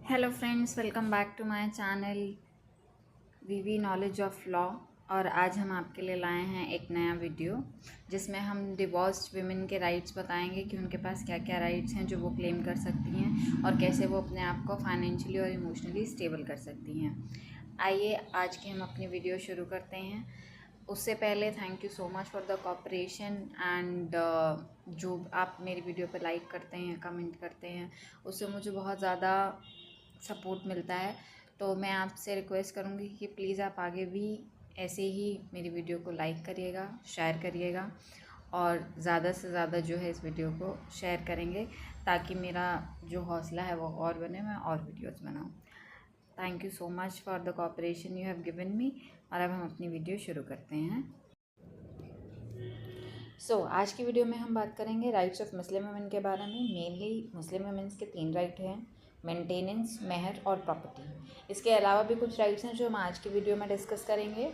Hello friends, welcome back to my channel VV knowledge of law. और आज हम आपके लिए लाए हैं एक नया वीडियो जिसमें हम डिवोर्स्ड वीमेन के राइट्स बताएंगे कि उनके पास क्या क्या राइट्स हैं जो वो क्लेम कर सकती हैं और कैसे वो अपने आप को फाइनेंशियली और इमोशनली स्टेबल कर सकती हैं। आइए आज की हम अपनी वीडियो शुरू करते हैं। उससे पहले thank you so much for the cooperation and जो आप मेरी वीडियो पर लाइक करते हैं, कमेंट करते हैं, उससे मुझे बहुत ज़्यादा सपोर्ट मिलता है। तो मैं आपसे रिक्वेस्ट करूँगी कि प्लीज़ आप आगे भी ऐसे ही मेरी वीडियो को लाइक करिएगा, शेयर करिएगा और ज़्यादा से ज़्यादा जो है इस वीडियो को शेयर करेंगे ताकि मेरा जो हौसला है वो और बने, मैं और वीडियोस बनाऊँ। Thank you so much for the cooperation you have given me. और अब हम अपनी वीडियो शुरू करते हैं। आज की वीडियो में हम बात करेंगे राइट्स ऑफ मुस्लिम वुमेन के बारे में। मेनली मुस्लिम वुमेन्स के 3 राइट हैं: मेंटेनेंस, मेहर और प्रॉपर्टी। इसके अलावा भी कुछ राइट्स हैं जो हम आज की वीडियो में डिस्कस करेंगे,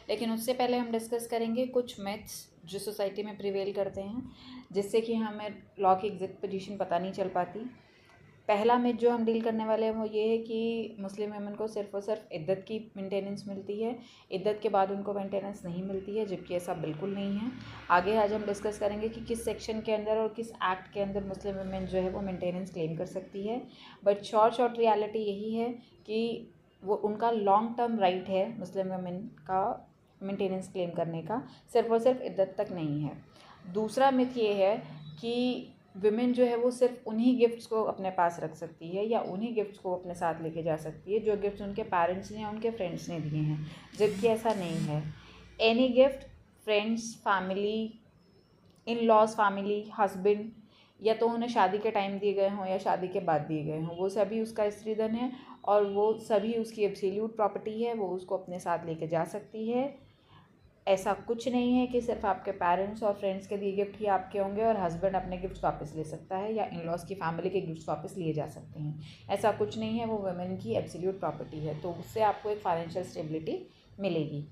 लेकिन उससे पहले हम डिस्कस करेंगे कुछ मिथ्स जो सोसाइटी में प्रिवेल करते हैं जिससे कि हमें लॉ की एग्जैक्ट पोजीशन पता नहीं चल पाती। पहला मिथ जो हम डील करने वाले हैं वो ये है कि मुस्लिम वुमेन को सिर्फ और सिर्फ इद्दत की मेंटेनेंस मिलती है, इद्दत के बाद उनको मेंटेनेंस नहीं मिलती है, जबकि ऐसा बिल्कुल नहीं है। आगे आज हम डिस्कस करेंगे कि किस सेक्शन के अंदर और किस एक्ट के अंदर मुस्लिम वुमेन जो है वो मेंटेनेंस क्लेम कर सकती है। बट शॉर्ट रियलिटी यही है कि वो उनका लॉन्ग टर्म राइट है मुस्लिम वुमेन का मेंटेनेंस क्लेम करने का, सिर्फ और सिर्फ इद्दत तक नहीं है। दूसरा मिथ ये है कि विमेन जो है वो सिर्फ उन्हीं गिफ्ट्स को अपने पास रख सकती है या उन्हीं गिफ्ट्स को अपने साथ लेके जा सकती है जो गिफ्ट्स उनके पेरेंट्स ने या उनके फ्रेंड्स ने दिए हैं, जबकि ऐसा नहीं है। Any gift friends, family, in laws family, husband, या तो उन्हें शादी के टाइम दिए गए हों या शादी के बाद दिए गए हों, वो सभी उसका स्त्रीधन है और वो सभी उसकी एब्सोल्यूट प्रॉपर्टी है, वो उसको अपने साथ लेके जा सकती है। ऐसा कुछ नहीं है कि सिर्फ आपके पेरेंट्स और फ्रेंड्स के दिए गिफ्ट ही आपके होंगे और हस्बैंड अपने गिफ्ट्स वापस ले सकता है या इन लॉज की फैमिली के गिफ्ट्स वापस लिए जा सकते हैं। ऐसा कुछ नहीं है, वो वुमेन की एब्सोल्यूट प्रॉपर्टी है, तो उससे आपको एक फाइनेंशियल स्टेबिलिटी मिलेगी।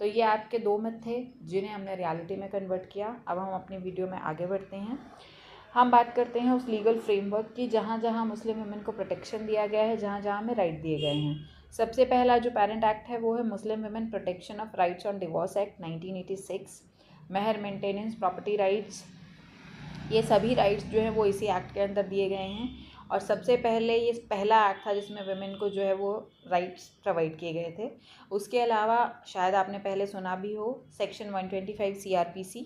तो ये आपके 2 मिथ थे जिन्हें हमने रियलिटी में कन्वर्ट किया। अब हम अपनी वीडियो में आगे बढ़ते हैं। हम बात करते हैं उस लीगल फ्रेमवर्क की जहाँ जहाँ मुस्लिम वुमेन को प्रोटेक्शन दिया गया है, जहाँ जहाँ हमें राइट दिए गए हैं। सबसे पहला जो पेरेंट एक्ट है वो है Muslim women protection of rights on divorce act 1986। मेहर, मेंटेनेंस, प्रॉपर्टी राइट्स, ये सभी राइट्स जो हैं वो इसी एक्ट के अंदर दिए गए हैं। और सबसे पहले ये पहला एक्ट था जिसमें वुमेन को जो है वो राइट्स प्रोवाइड किए गए थे। उसके अलावा शायद आपने पहले सुना भी हो सेक्शन 125 CRPC,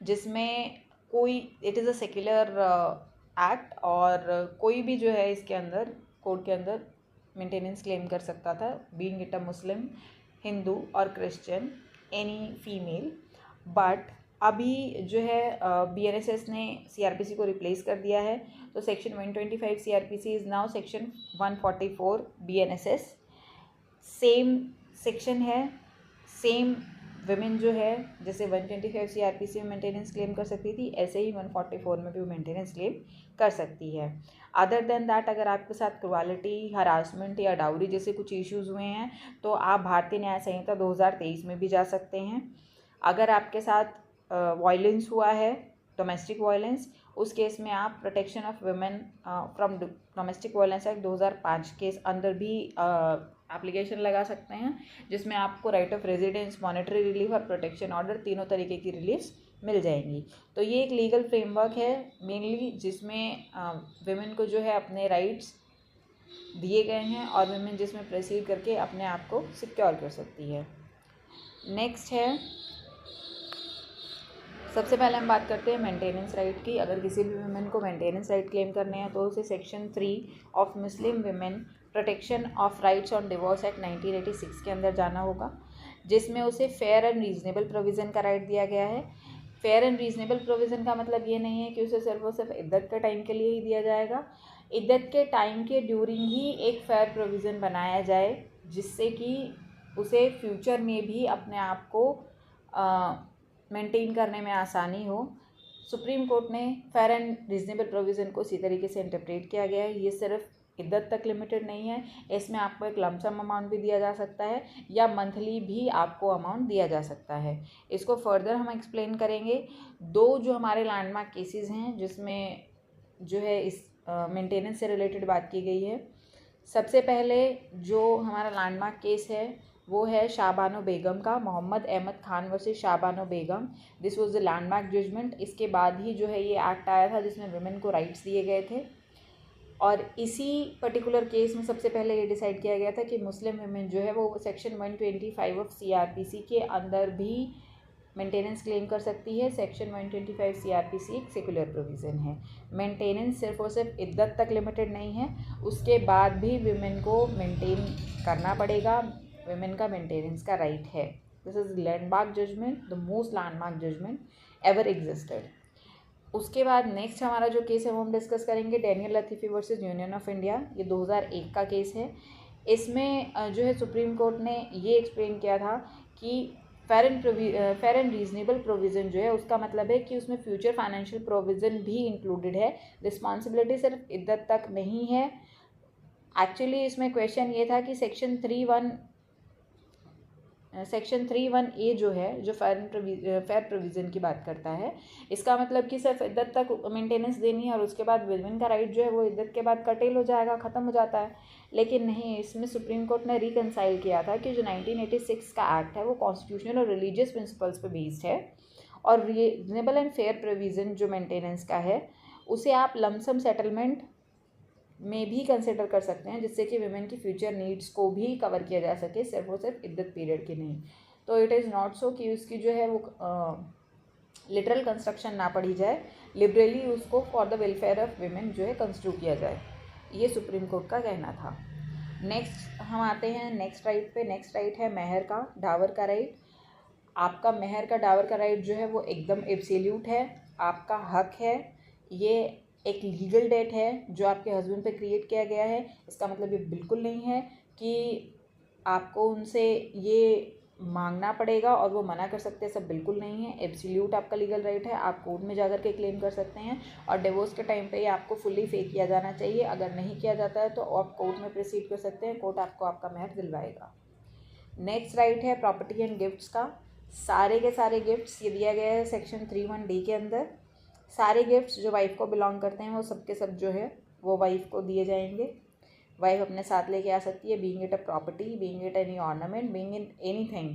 जिसमें कोई it is a secular act और कोई भी जो है इसके अंदर कोड के अंदर मेंटेनेंस क्लेम कर सकता था, बीइंग इट अ मुस्लिम, हिंदू और क्रिश्चियन, एनी फीमेल। बट अभी जो है BNSS ने CRPC को रिप्लेस कर दिया है, तो section 125 CRPC is now section 144 BNSS। Same section है, सेम वुमेन जो है जैसे 125 CRPC में मेंटेनेंस क्लेम कर सकती थी, ऐसे ही 144 में भी वो मेंटेनेंस क्लेम कर सकती है। अदर देन दैट, अगर आपके साथ क्वालिटी, हरासमेंट या डाउरी जैसे कुछ इश्यूज़ हुए हैं तो आप भारतीय न्याय संहिता 2023 में भी जा सकते हैं। अगर आपके साथ वायलेंस हुआ है, डोमेस्टिक वायलेंस, उस केस में आप protection of women from domestic violence act 2005 के अंदर भी एप्लीकेशन लगा सकते हैं, जिसमें आपको right of residence, monetary relief और प्रोटेक्शन ऑर्डर, तीनों तरीके की रिलीफ्स मिल जाएंगी। तो ये एक लीगल फ्रेमवर्क है मेनली जिसमें वुमेन को जो है अपने राइट्स दिए गए हैं और वुमेन जिसमें प्रोसीड करके अपने आप को सिक्योर कर सकती है। नेक्स्ट है, सबसे पहले हम बात करते हैं मेंटेनेंस राइट की। अगर किसी भी वुमेन को मेंटेनेंस राइट क्लेम करने हैं तो उसे section 3 of Muslim women protection of rights on divorce act 1986 के अंदर जाना होगा, जिसमें उसे फेयर एंड रीजनेबल प्रोविज़न का राइट दिया गया है। फेयर एंड रीजनेबल प्रोविज़न का मतलब ये नहीं है कि उसे सिर्फ और सिर्फ इद्दत के टाइम के लिए ही दिया जाएगा। इद्दत के टाइम के ड्यूरिंग ही एक फेयर प्रोविज़न बनाया जाए जिससे कि उसे फ्यूचर में भी अपने आप को मेंटेन करने में आसानी हो। सुप्रीम कोर्ट ने फेयर एंड रीजनेबल प्रोविज़न को इसी तरीके से इंटरप्रेट किया गया है। ये सिर्फ इद्दत तक लिमिटेड नहीं है, इसमें आपको एक लमसम अमाउंट भी दिया जा सकता है या मंथली भी आपको अमाउंट दिया जा सकता है। इसको फर्दर हम एक्सप्लेन करेंगे। 2 जो हमारे लैंडमार्क केसेस हैं जिसमें जो है इस मेंटेनेंस से रिलेटेड बात की गई है, सबसे पहले जो हमारा लैंडमार्क केस है वो है शाहबानो बेगम का, Mohammad Ahmad Khan versus Shah Bano Begum. This was the landmark judgment. इसके बाद ही जो है ये एक्ट आया था जिसमें वुमेन को राइट्स दिए गए थे। और इसी पर्टिकुलर केस में सबसे पहले ये डिसाइड किया गया था कि मुस्लिम वुमेन जो है वो सेक्शन 125 ऑफ CRPC के अंदर भी मेंटेनेंस क्लेम कर सकती है। सेक्शन 125 CRPC एक सेकुलर प्रोविज़न है। मेंटेनेंस सिर्फ और सिर्फ इद्दत तक लिमिटेड नहीं है, उसके बाद भी वुमेन को मेंटेन करना पड़ेगा, वुमेन का मेंटेनेंस का राइट है। This is landmark judgment, the most landmark judgment ever existed. उसके बाद नेक्स्ट हमारा जो केस है वो हम डिस्कस करेंगे Daniel Latifi versus union of India. ये 2001 का केस है। इसमें जो है सुप्रीम कोर्ट ने ये एक्सप्लेन किया था कि फेयर एंड रीजनेबल प्रोविज़न जो है उसका मतलब है कि उसमें फ्यूचर फाइनेंशियल प्रोविज़न भी इंक्लूडेड है। रिस्पॉन्सिबिलिटी सिर्फ इद्दत तक नहीं है। एक्चुअली इसमें क्वेश्चन ये था कि सेक्शन 3(1)(a) जो है जो फेयर प्रोविज़न की बात करता है, इसका मतलब कि सिर्फ इद्दत तक मेंटेनेंस देनी है और उसके बाद वुमेन का राइट जो है वो इद्दत के बाद कटेल हो जाएगा, ख़त्म हो जाता है। लेकिन नहीं, इसमें सुप्रीम कोर्ट ने रिकनसाइल किया था कि जो 1986 का एक्ट है वो कॉन्स्टिट्यूशनल और रिलीजियस प्रिंसिपल्स पे बेस्ड है और रीजनेबल एंड फेयर प्रोविज़न जो मेंटेनेंस का है उसे आप लमसम सेटलमेंट में भी कंसिडर कर सकते हैं, जिससे कि वुमेन की फ्यूचर नीड्स को भी कवर किया जा सके, सिर्फ और सिर्फ इद्दत पीरियड की नहीं। तो इट इज़ नॉट सो कि उसकी जो है वो लिटरल कंस्ट्रक्शन ना पढ़ी जाए, लिबरली उसको for the welfare of women जो है कंस्ट्रू किया जाए, ये सुप्रीम कोर्ट का कहना था। नेक्स्ट हम आते हैं नेक्स्ट राइट पे। नेक्स्ट राइट है मेहर का, डावर का राइट। आपका मेहर का डावर का राइट जो है वो एकदम एब्सोल्यूट है, आपका हक है। ये एक लीगल डेट है जो आपके हस्बैंड पे क्रिएट किया गया है। इसका मतलब ये बिल्कुल नहीं है कि आपको उनसे ये मांगना पड़ेगा और वो मना कर सकते हैं, सब बिल्कुल नहीं है। एब्सोल्यूट आपका लीगल राइट है, आप कोर्ट में जाकर के क्लेम कर सकते हैं और डिवोर्स के टाइम पे ये आपको फुल्ली पे किया जाना चाहिए। अगर नहीं किया जाता है तो आप कोर्ट में प्रोसीड कर सकते हैं, कोर्ट आपको आपका मेहर दिलवाएगा। नेक्स्ट राइट है प्रॉपर्टी एंड गिफ्ट्स का। सारे के सारे गिफ्ट्स ये दिया गया है सेक्शन 3(1)(d) के अंदर। सारे गिफ्ट्स जो वाइफ को बिलोंग करते हैं वो सब के सब जो है वो वाइफ को दिए जाएंगे। वाइफ अपने साथ लेके आ सकती है, being it a property, being it any ornament, being in anything.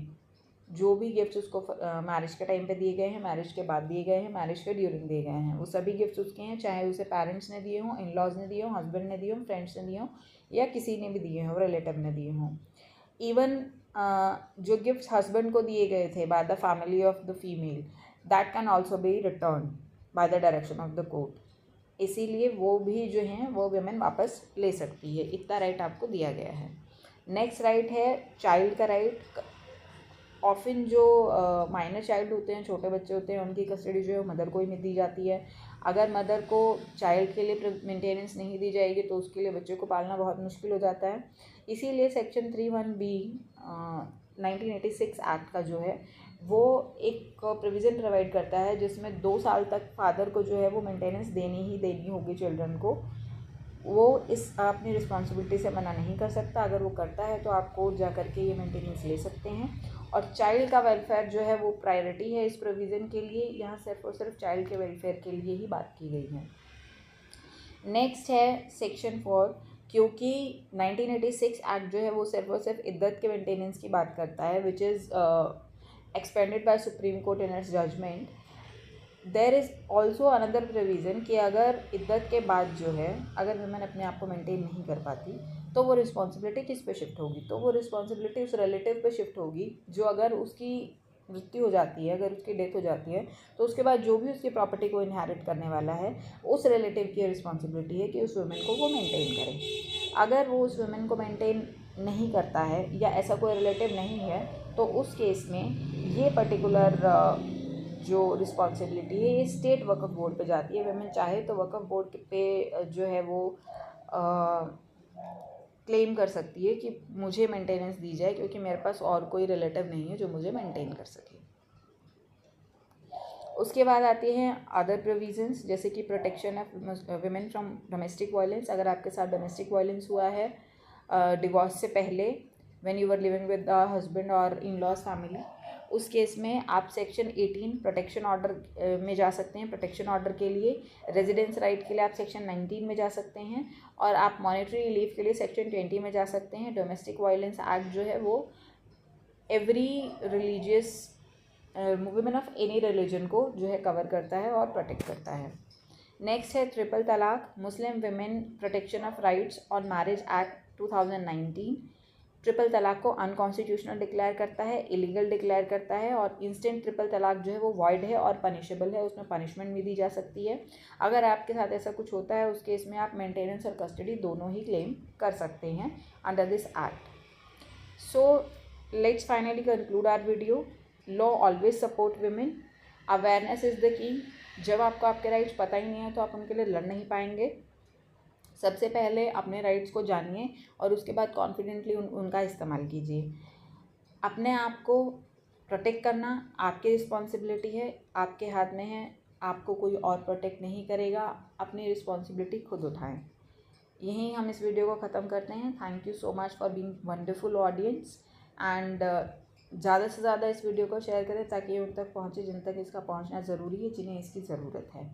जो भी गिफ्ट्स उसको मैरिज के टाइम पे दिए गए हैं, मैरिज के बाद दिए गए हैं, मैरिज के ड्यूरिंग दिए गए हैं, वो सभी गिफ्ट्स उसके हैं, चाहे उसे पेरेंट्स ने दिए हों, इन लॉज ने दिए हों, हस्बैंड ने दिए हों, फ्रेंड्स ने दिए हों या किसी ने भी दिए हों, रिलेटिव ने दिए हों। इवन जो गिफ्ट्स हस्बैंड को दिए गए थे by the family of the female, that can also be return by the direction of the court. इसीलिए वो भी जो हैं वो वुमेन वापस ले सकती है, इतना राइट आपको दिया गया है। नेक्स्ट राइट है चाइल्ड का राइट। ऑफिन जो माइनर चाइल्ड होते हैं, छोटे बच्चे होते हैं, उनकी कस्टडी जो है मदर को ही दी जाती है। अगर मदर को चाइल्ड के लिए मेंटेनेंस नहीं दी जाएगी तो उसके लिए बच्चे को पालना बहुत मुश्किल हो जाता है। इसीलिए सेक्शन 3(1)(b) 1986 एक्ट का जो है वो एक प्रोविज़न प्रोवाइड करता है जिसमें 2 साल तक फादर को जो है वो मेंटेनेंस देनी ही देनी होगी चिल्ड्रन को। वो इस अपनी रिस्पॉन्सिबिलिटी से मना नहीं कर सकता। अगर वो करता है तो आप कोर्ट जा करके ये मेंटेनेंस ले सकते हैं। और चाइल्ड का वेलफेयर जो है वो प्रायोरिटी है इस प्रोविज़न के लिए। यहाँ सिर्फ और सिर्फ चाइल्ड के वेलफेयर के लिए ही बात की गई है। नेक्स्ट है सेक्शन 4। क्योंकि 1986 एक्ट जो है वो सिर्फ और सिर्फ इद्दत के मेंटेनेंस की बात करता है, which is expanded by Supreme Court in its judgment. There is also another provision कि अगर इद्दत के बाद जो है अगर वुमेन अपने आप को मेंटेन नहीं कर पाती तो वो रिस्पॉन्सिबिलिटी किस पे शिफ्ट होगी, तो वो रिस्पॉन्सिबिलिटी उस रिलेटिव पे शिफ्ट होगी जो अगर उसकी मृत्यु हो जाती है, अगर उसकी डेथ हो जाती है तो उसके बाद जो भी उसकी प्रॉपर्टी को इनहेरिट करने वाला है उस रिलेटिव की रिस्पॉन्सिबिलिटी है कि उस वुमेन को वो मेंटेन करे। अगर वो उस वुमेन को मेंटेन नहीं करता है या ऐसा कोई रिलेटिव नहीं है तो उस केस में ये पर्टिकुलर जो रिस्पॉन्सिबिलिटी है ये स्टेट वक्फ बोर्ड पे जाती है। वुमेन चाहे तो वक्फ बोर्ड पे जो है वो क्लेम कर सकती है कि मुझे मेंटेनेंस दी जाए क्योंकि मेरे पास और कोई रिलेटिव नहीं है जो मुझे मेंटेन कर सके। उसके बाद आती हैं अदर प्रोविजंस, जैसे कि protection of women from domestic violence. अगर आपके साथ डोमेस्टिक वायलेंस हुआ है डिवोर्स से पहले, when you were living with the husband और इन लॉज फैमिली, उस केस में आप सेक्शन 18 प्रोटेक्शन ऑर्डर में जा सकते हैं। प्रोटेक्शन ऑर्डर के लिए रेजिडेंस राइट के लिए आप सेक्शन 19 में जा सकते हैं, और आप मॉनेटरी रिलीफ के लिए सेक्शन 20 में जा सकते हैं। डोमेस्टिक वायलेंस एक्ट जो है वो every religious women of any religion को जो है कवर करता है और प्रोटेक्ट करता है। नेक्स्ट है ट्रिपल तलाक, Muslim women protection of rights on marriage act 2019। Triple तलाक को अनकॉन्स्टिट्यूशनल डिक्लेयर करता है, इलीगल डिक्लेयर करता है, और इंस्टेंट ट्रिपल तलाक जो है वो वॉइड है और पनिशेबल है, उसमें पनिशमेंट भी दी जा सकती है। अगर आपके साथ ऐसा कुछ होता है उस केस में आप मेंटेनेंस और कस्टडी दोनों ही क्लेम कर सकते हैं under this act. So let's finally conclude our video. Law always support women, awareness is the key. जब आपको आपके राइट्स पता ही नहीं है तो आप उनके लिए लड़ नहीं पाएंगे। सबसे पहले अपने राइट्स को जानिए और उसके बाद कॉन्फिडेंटली उनका इस्तेमाल कीजिए। अपने आप को प्रोटेक्ट करना आपकी रिस्पॉन्सिबिलिटी है, आपके हाथ में है, आपको कोई और प्रोटेक्ट नहीं करेगा। अपनी रिस्पॉन्सिबिलिटी खुद उठाएं। यहीं हम इस वीडियो को ख़त्म करते हैं। Thank you so much for being wonderful audience, and ज़्यादा से ज़्यादा इस वीडियो को शेयर करें ताकि ये उन तक पहुँचे जिन तक इसका पहुँचना ज़रूरी है, जिन्हें इसकी ज़रूरत है।